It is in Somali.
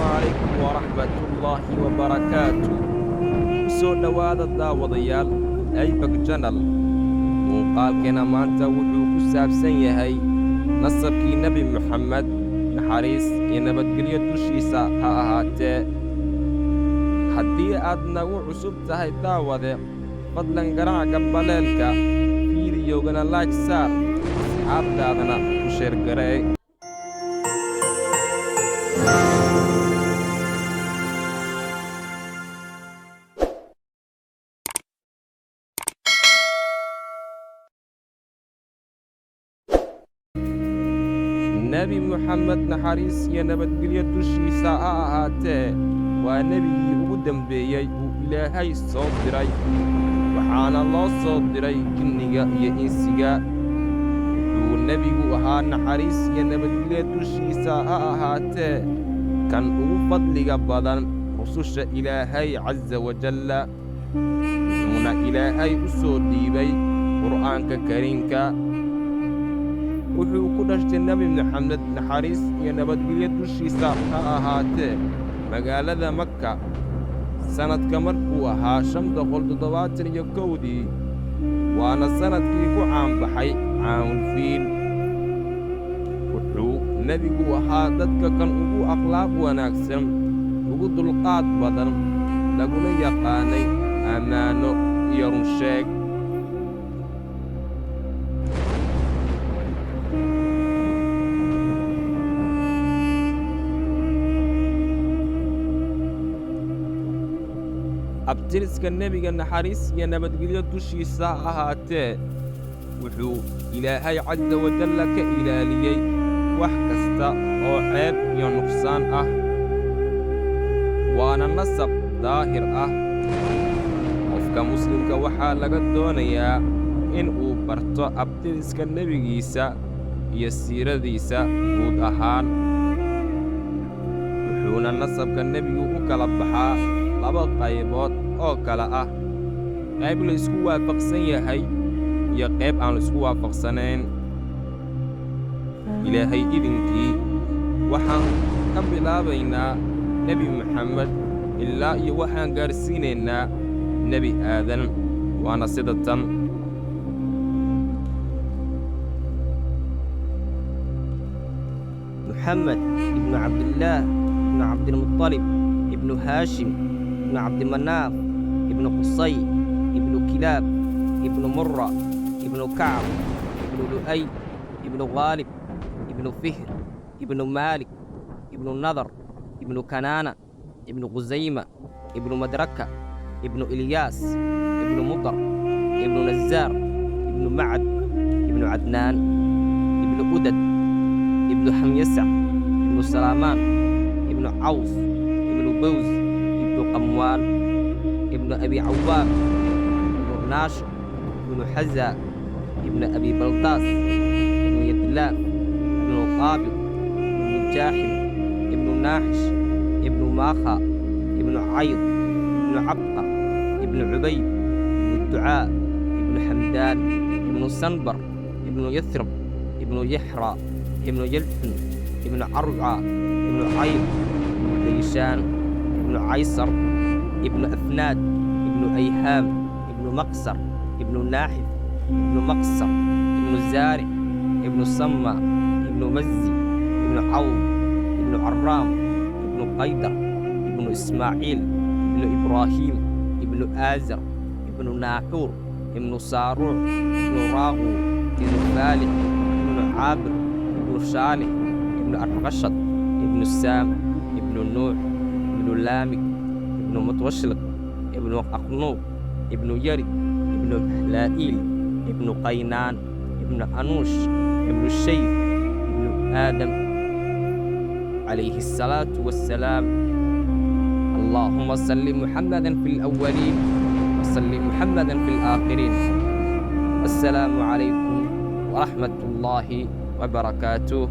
عليكم ورحمة الله وبركاته. soo dhowaada daawadayaal Ayback Channel. muuqaalkeena maanta wuxuu ku saabsan yahay nasabkii Nebi Muxamed, naxariis iyo nabadgelyo dushiisa ha ahaatee. haddii aad nagu cusub tahay daawade, fadlan garaac gambaleelka, fiidiyowgana like saar, asxaabtaadana u sheer garee. nebi Muxamed naxariis iyo nabadgelyo dushiisa ha ahaatee waa nebigii ugu dembeeyey uu Ilaahay soo diray, waxaana loo soo diray jinniga iyo insiga. wuxuu nebigu ahaa naxariis iyo nabadgelyo dushiisa ha ahaatee kan ugu fadliga badan rususha Ilaahay casa wajalla, wuxuuna Ilaahay u soo dhiibay qur'aanka kariimka. wuxuu ku dhashtay Nebi Muxamed naxariis iyo nabadgelyo dushiisa ha ahaatee magaalada Makka sannadka markuu ahaa 571, waana sannadkii ku caanbaxay caamul fiil. wuxuu nebigu ahaa dadka kan ugu akhlaaq wanaagsan, ugu dulqaad badan, laguna yaqaanay ammaano iyo runsheeg. abtiriska nebiga naxariis iyo nabadgelyo dushiisa ha ahaatee wuxuu Ilaahay casa wajalla ka ilaaliyey wax kasta oo ceeb iyo nuqsaan ah, waana nasab daahir ah. qofka muslimka waxaa laga doonayaa in uu barto abtiriska nebigiisa iyo siiradiisa guud ahaan. wuxuuna nasabka nebigu u kala baxaa 2 qaybood oo kala ah: qayb la isku waafaqsan yahay iyo qayb aan la isku waafaqsanayn. Ilaahay idinkii waxaan ka bilaabaynaa Nebi Muxamed ilaa iyo waxaan gaarsiinaynaa Nebi Aadan, waana sida tan. محمد ابن عبد الله ابن عبد المطلب ابن هاشم ابن عبد مناف ابن قصي ابن كلاب ابن مرة ابن كعب ابن لؤي ابن غالب ابن فهر ابن مالك ابن النضر ابن كنانة ابن غزيمة ابن مدركة ابن إلياس ابن مضر ابن نزار ابن معد ابن عدنان ابن أدد ابن حميسع ابن سلامان ابن عوف ابن بوز ابن قموال ابن أبي عواب ابن ناشر ابن حزا ابن أبي بلطاس ابن يدلاب ابن قابل ابن جاحم ابن ناحش ابن ماخا ابن عيض ابن عبقة ابن عبيد ابن الدعاء ابن حمدان ابن صنبر ابن يثرب ابن يحرى ابن يلحن ابن عرعى ابن عيض ابن ديشان ابن عيسر ابن أفناد ابن أيهام ابن مقصر ابن ناحف ابن مقصر ابن زارع ابن صمى ابن مزي ابن عوض ابن عرام ابن قيدر ابن إسماعيل ابن إبراهيم ابن آزر ابن ناحور ابن صاروع ابن راغو ابن فالح ابن عابر ابن صالح ابن أرغشد ابن سام ابن نوح ابن لامك ابن متوشلق ابن أقنوب ابن يرد ابن هلائيل ابن قينان ابن أنوش ابن الشيخ ابن آدم عليه الصلاة والسلام. اللهم صل محمدا في الأولين وصل محمدا في الآخرين. السلام عليكم ورحمة الله وبركاته.